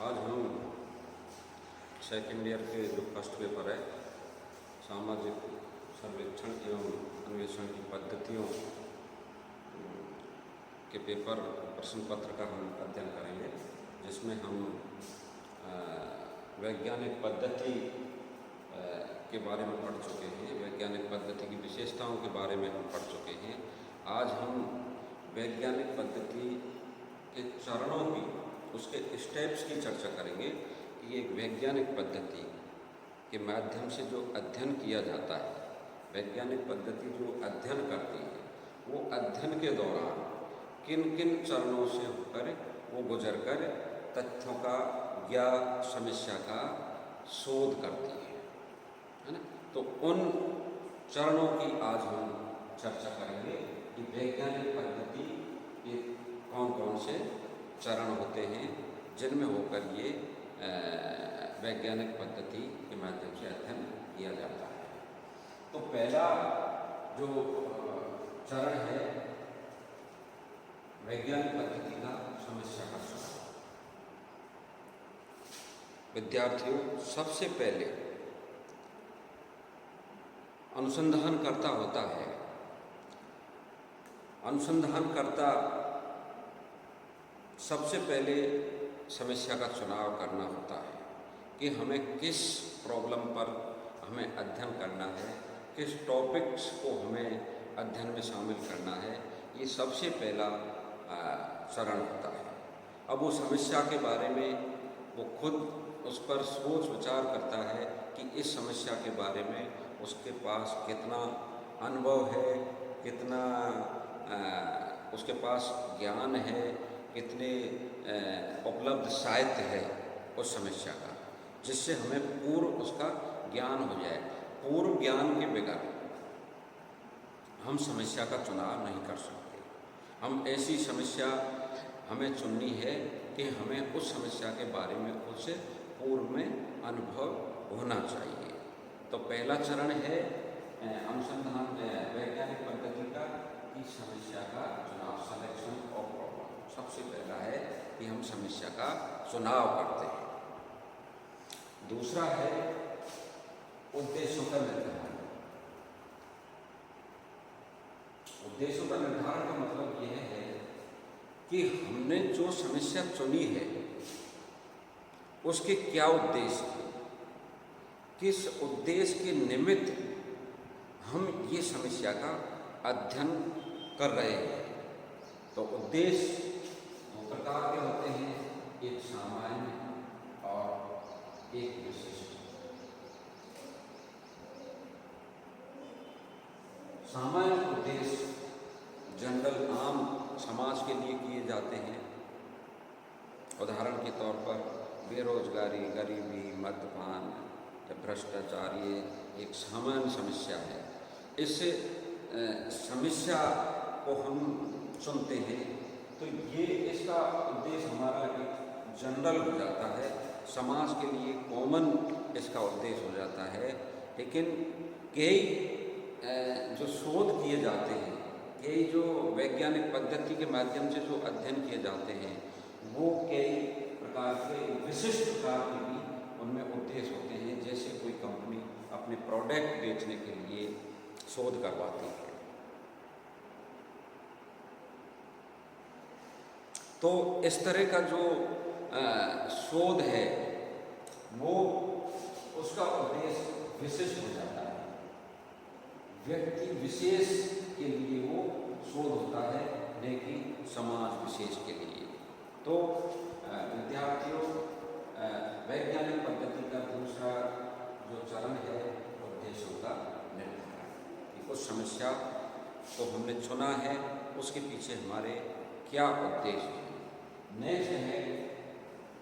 आज हम second year के जो फर्स्ट पेपर है सामाजिक सर्वेक्षण एवं अन्वेषण की पद्धतियों के पेपर प्रश्न पत्र का हम अध्ययन करेंगे, जिसमें हम वैज्ञानिक पद्धति के बारे में पढ़ चुके हैं। वैज्ञानिक पद्धति की विशेषताओं के बारे में हम पढ़ चुके हैं। आज हम वैज्ञानिक पद्धति के चरणों की, उसके स्टेप्स की चर्चा करेंगे कि एक वैज्ञानिक पद्धति के माध्यम से जो अध्ययन किया जाता है, वैज्ञानिक पद्धति जो अध्ययन करती है, वो अध्ययन के दौरान किन किन चरणों से होकर वो गुजर कर तथ्यों का या समस्या का शोध करती है ना। तो उन चरणों की आज हम चर्चा करेंगे कि वैज्ञानिक पद्धति के कौन कौन से चरण होते हैं जिनमें होकर ये वैज्ञानिक पद्धति के माध्यम से अध्ययन किया जाता है। तो पहला जो चरण है वैज्ञानिक पद्धति का समस्या का सुझाव। विद्यार्थियों, सबसे पहले अनुसंधानकर्ता होता है। अनुसंधानकर्ता सबसे पहले समस्या का चुनाव करना होता है कि हमें किस प्रॉब्लम पर हमें अध्ययन करना है, किस टॉपिक्स को हमें अध्ययन में शामिल करना है। ये सबसे पहला चरण होता है। अब वो समस्या के बारे में वो खुद उस पर सोच विचार करता है कि इस समस्या के बारे में उसके पास कितना अनुभव है, कितना उसके पास ज्ञान है, कितने उपलब्ध साहित्य है उस समस्या का, जिससे हमें पूर्व उसका ज्ञान हो जाए। पूर्व ज्ञान के बगैर हम समस्या का चुनाव नहीं कर सकते। हम ऐसी समस्या हमें चुननी है कि हमें उस समस्या के बारे में खुद से पूर्व में अनुभव होना चाहिए। तो पहला चरण है अनुसंधान वैज्ञानिक पद्धति का कि समस्या का चुनाव, सिलेक्शन ऑफ प्रॉब्लम। सबसे पहला है कि हम समस्या का चुनाव करते हैं। दूसरा है उद्देश्यों का निर्धारण। उद्देश्यों का निर्धारण का मतलब यह है कि हमने जो समस्या चुनी है उसके क्या उद्देश्य है, किस उद्देश्य के निमित्त हम ये समस्या का अध्ययन कर रहे हैं। तो उद्देश्य दो प्रकार के होते हैं, एक सामान्य और एक विशिष्ट। सामान्य उद्देश्य जनरल आम समाज के लिए किए जाते हैं। उदाहरण के तौर पर बेरोजगारी, गरीबी, मद्यपान, भ्रष्टाचार, ये एक सामान्य समस्या है। इस समस्या को हम चुनते हैं तो ये इसका उद्देश्य हमारा एक जनरल हो जाता है, समाज के लिए कॉमन इसका उद्देश्य हो जाता है। लेकिन कई जो शोध किए जाते हैं, कई जो वैज्ञानिक पद्धति के माध्यम से जो अध्ययन किए जाते हैं, वो कई प्रकार के विशिष्ट प्रकार के भी उनमें उद्देश्य होते हैं। जैसे कोई कंपनी अपने प्रोडक्ट बेचने के लिए शोध करवाती है, तो इस तरह का जो शोध है वो उसका उद्देश्य विशिष्ट हो जाता है। व्यक्ति विशेष के लिए वो शोध होता है, लेकिन समाज विशेष के लिए। तो विद्यार्थियों, वैज्ञानिक पद्धति का दूसरा जो चरण है उद्देश्यों का निर्धारण, कि उस समस्या को हमने चुना है, उसके पीछे हमारे क्या उद्देश्य हैं। नेक्स्ट है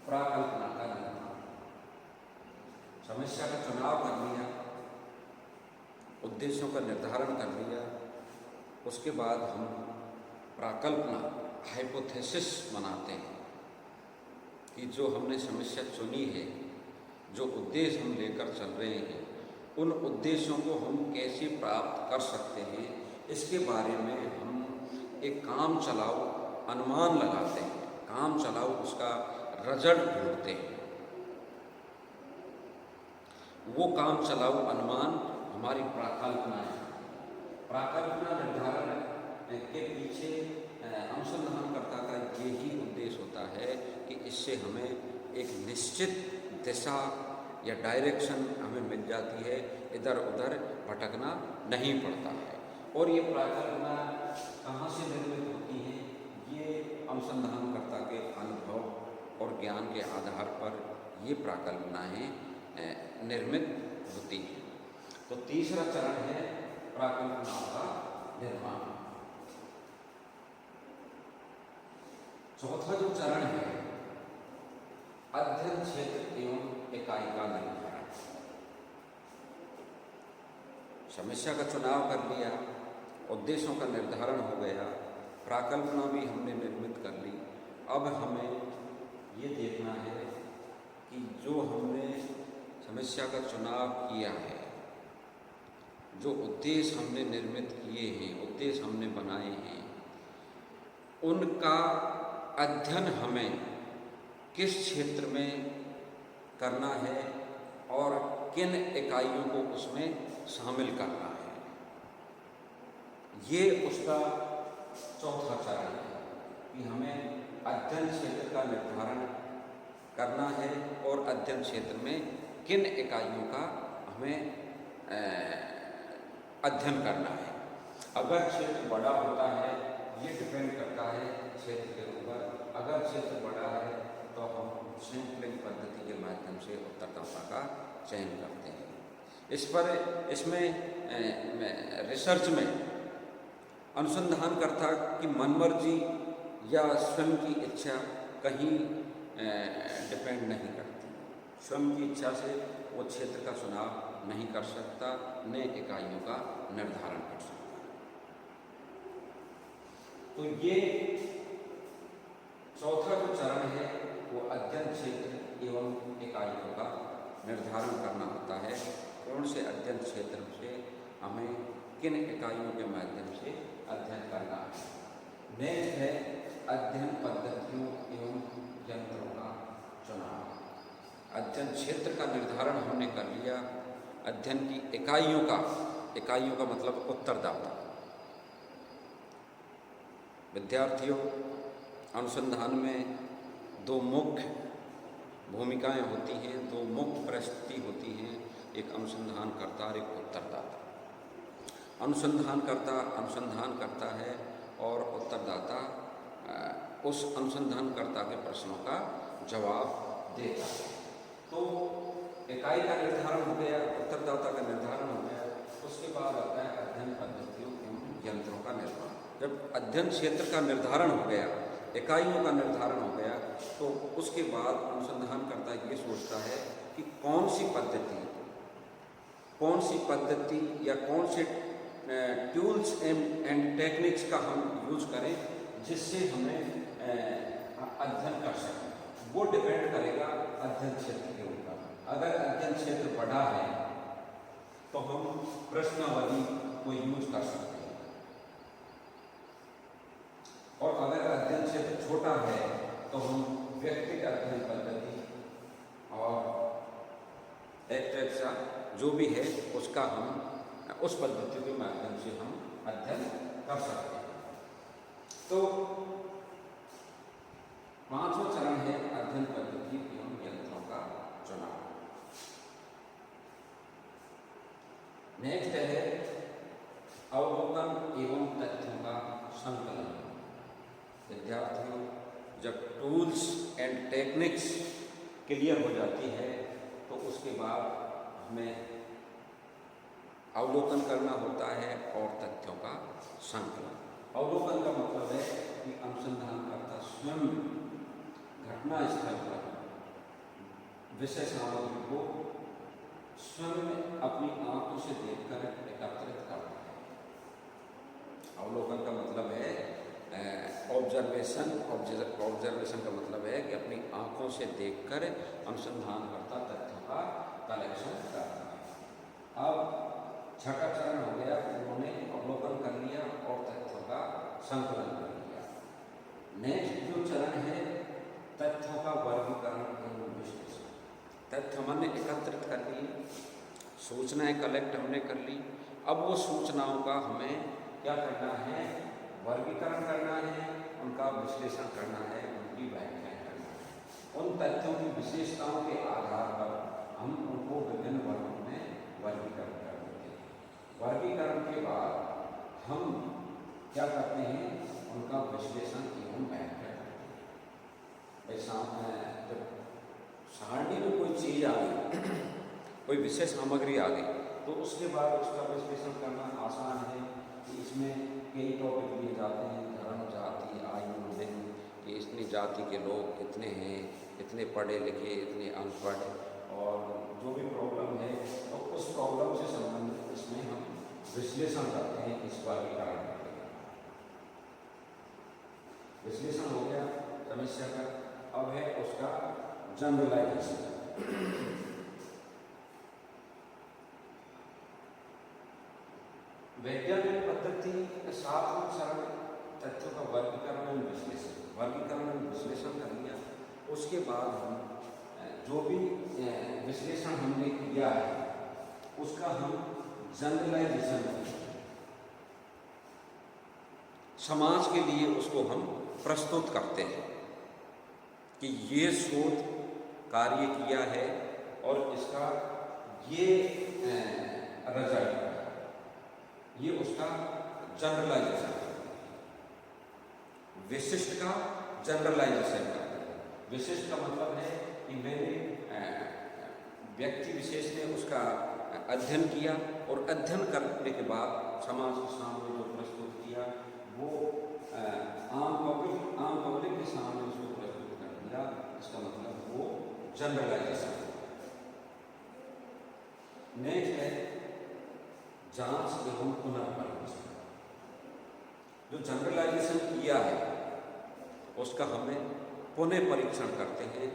प्राकल्पना का निर्माण। समस्या का चुनाव कर लिया, उद्देश्यों का निर्धारण कर लिया, उसके बाद हम प्राकल्पना, हाइपोथेसिस बनाते हैं कि जो हमने समस्या चुनी है, जो उद्देश्य हम लेकर चल रहे हैं, उन उद्देश्यों को हम कैसे प्राप्त कर सकते हैं, इसके बारे में हम एक काम चलाओ अनुमान लगाते हैं। काम चलाओ उसका रिजल्ट ढूंढते हैं। वो काम चलाऊ अनुमान हमारी प्राकल्पना है। प्राकल्पना निर्धारण के पीछे अनुसंधानकर्ता का यही उद्देश्य होता है कि इससे हमें एक निश्चित दिशा या डायरेक्शन हमें मिल जाती है, इधर उधर भटकना नहीं पड़ता है। और ये प्राकल्पना कहाँ से निर्मित होती है? ये अनुसंधानकर्ता के अनुभव और ज्ञान के आधार पर ये प्राकल्पनाएं निर्मित होती हैं। तो तीसरा चरण है प्राकल्पनाओं का निर्माण। चौथा जो चरण है अध्ययन क्षेत्र एवं इकाई का निर्धारण। समस्या का चुनाव कर लिया, उद्देश्यों का निर्धारण हो गया, प्राकल्पना भी हमने निर्मित कर ली। अब हमें ये देखना है कि जो हमने समस्या का चुनाव किया है, जो उद्देश्य हमने निर्मित किए हैं, उद्देश्य हमने बनाए हैं, उनका अध्ययन हमें किस क्षेत्र में करना है और किन इकाइयों को उसमें शामिल करना है। ये उसका चौथा चरण है कि हमें अध्ययन क्षेत्र का निर्धारण करना है और अध्ययन क्षेत्र में किन इकाइयों का हमें अध्ययन करना है। अगर क्षेत्र बड़ा होता है, ये डिपेंड करता है क्षेत्र के ऊपर। अगर क्षेत्र बड़ा है तो हम सैंपलिंग पद्धति के माध्यम से उत्तरदाता का चयन करते हैं। इसमें रिसर्च में अनुसंधानकर्ता की मनमर्जी या स्वयं की इच्छा कहीं डिपेंड नहीं करती। स्वयं की इच्छा से वो क्षेत्र का चुनाव नहीं कर सकता, नए इकाइयों का निर्धारण कर सकता है। तो ये चौथा जो चरण है वो अध्ययन क्षेत्र एवं इकाइयों का निर्धारण करना होता है। कौन से अध्ययन क्षेत्र से हमें किन इकाइयों के माध्यम से अध्ययन करना है। नेक्स्ट है अध्ययन पद्धतियों एवं यंत्रों का चुनाव। अध्ययन क्षेत्र का निर्धारण हमने कर लिया। अध्ययन की इकाइयों का मतलब उत्तरदाता। विद्यार्थियों, अनुसंधान में दो मुख्य भूमिकाएं होती हैं, दो मुख्य परिस्थिति होती हैं, एक अनुसंधानकर्ता और एक उत्तरदाता। अनुसंधानकर्ता अनुसंधान करता है और उत्तरदाता उस अनुसंधानकर्ता के प्रश्नों का जवाब देता है। तो इकाई का निर्धारण हो गया, उत्तरदाता का निर्धारण हो गया। उसके बाद आता है अध्ययन पद्धतियों एवं यंत्रों का निर्माण। जब अध्ययन क्षेत्र का निर्धारण हो गया, इकाइयों का निर्धारण हो गया, तो उसके बाद अनुसंधानकर्ता ये सोचता है कि कौन सी पद्धति या कौन से टूल्स एंड टेक्निक्स का हम यूज करें जिससे हमें अध्ययन कर सकें। वो डिपेंड करेगा अध्ययन क्षेत्र के ऊपर। अगर अध्ययन क्षेत्र बड़ा है तो हम प्रश्नावली को यूज कर सकते हैं, और अगर अध्ययन क्षेत्र छोटा है तो हम व्यक्तिगत अध्ययन पद्धति और एक्स्ट्रा जो भी है उसका हम उस पद्धति के माध्यम से हम अध्ययन कर सकते हैं। तो पांचवा चरण है अध्ययन पद्धति एवं यंत्रों का चुनाव। नेक्स्ट है अवलोकन एवं तथ्यों का संकलन। विद्यार्थियों, जब टूल्स एंड टेक्निक्स क्लियर हो जाती है तो उसके बाद हमें अवलोकन करना होता है और तथ्यों का संकलन। अवलोकन का मतलब है कि अनुसंधानकर्ता स्वयं घटना स्थल पर विषय सामग्री को स्वयं अपनी आंखों से देखकर एकत्रित करता है। अवलोकन का मतलब है ऑब्जर्वेशन का मतलब है कि अपनी आंखों से देखकर अनुसंधानकर्ता तथ्यों का कलेक्शन करता है। अब छठा चरण हो गया, उन्होंने अवलोकन कर लिया और तथ्यों का संकलन कर लिया। नेक्स्ट जो चरण है तथ्यों का वर्गीकरण तथ्य हमने एकत्रित कर लिए, सूचनाएं कलेक्ट हमने कर ली। अब वो सूचनाओं का हमें क्या करना है, वर्गीकरण करना है, उनका विश्लेषण करना है, उनकी व्याख्या करना है। उन तथ्यों की विशेषताओं के आधार पर हम उनको विभिन्न वर्गों में वर्गीकरण कर देते हैं। वर्गीकरण के बाद हम क्या करते हैं, उनका विश्लेषण एवं व्याख्या करते हैं। ऐसा जब सारणी में कोई चीज़ आ गई, कोई विशेष सामग्री आ गई, तो उसके बाद उसका विश्लेषण करना आसान है कि इसमें कई टॉपिक लिए जाते हैं, धर्म, जाति, आयु, लिंग, कि इतनी जाति के लोग कितने हैं, इतने पढ़े लिखे, इतने अनपढ़, और जो भी प्रॉब्लम है तो उस प्रॉब्लम से संबंधित इसमें हम विश्लेषण करते हैं, इस वर्गीकरण करते हैं। विश्लेषण हो गया समस्या का। अब है उसका जनरलाइजेशन। वैज्ञानिक पद्धति के साथ में सरल तथ्यों का वर्गीकरण और विश्लेषण कर लिया। उसके बाद हम जो भी विश्लेषण हमने किया है उसका हम जनरलाइजेशन समाज के लिए उसको हम प्रस्तुत करते हैं कि ये शोध कार्य किया है और इसका ये रिजल्ट, ये उसका जनरलाइजेशन। विशिष्ट का जनरलाइजेशन करते हैं। विशिष्ट का मतलब है कि मैंने व्यक्ति विशेष ने उसका अध्ययन किया और अध्ययन करने के बाद समाज के सामने जो प्रस्तुत किया वो आम पब्लिक के सामने उसको प्रस्तुत कर दिया। इसका मतलब वो जनरलाइजेशन। नेक्स्ट है जांच एवं पुनर्परीक्षण। जो जनरलाइजेशन किया है उसका हमें पुनः परीक्षण करते हैं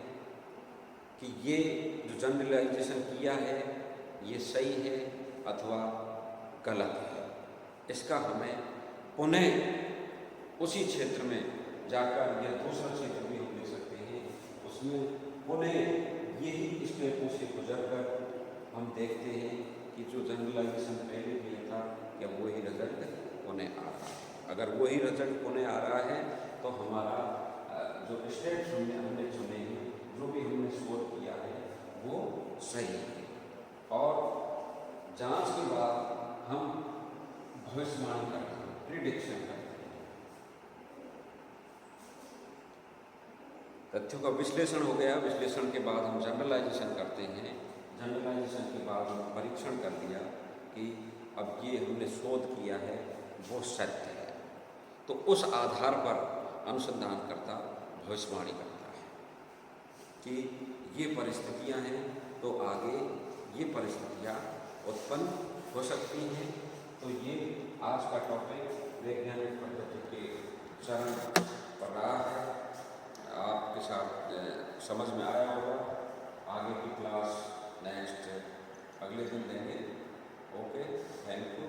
कि ये जो जनरलाइजेशन किया है ये सही है अथवा गलत है। इसका हमें पुनः उसी क्षेत्र में जाकर या दूसरा क्षेत्र भी हम ले सकते हैं, उसमें पुनः यही स्टेपों से गुजरकर हम देखते हैं कि जो जनरलाइजेशन पहले दिया था क्या वही रिजल्ट पुनः आ रहा है। अगर वही रिजल्ट पुनः आ रहा है तो हमारा जो स्टेप्स हमने चुने हैं, जो भी हमने शोध किया है वो सही है। और जांच के बाद हम भविष्यवाणी करते हैं, प्रिडिक्शन करते हैं। तथ्यों का विश्लेषण हो गया। विश्लेषण के बाद हम जनरलाइजेशन करते हैं। जनरलाइजेशन के बाद हम परीक्षण कर लिया कि अब ये हमने शोध किया है वो सत्य है, तो उस आधार पर अनुसंधानकर्ता भविष्यवाणी करता है कि ये परिस्थितियां हैं तो आगे ये परिस्थितियां उत्पन्न हो सकती हैं। तो ये आज का टॉपिक वैज्ञानिक पद्धति के चरण पर रहा है। आपके साथ समझ में आया होगा। आगे की क्लास नेक्स्ट अगले दिन देंगे। Okay, thank you.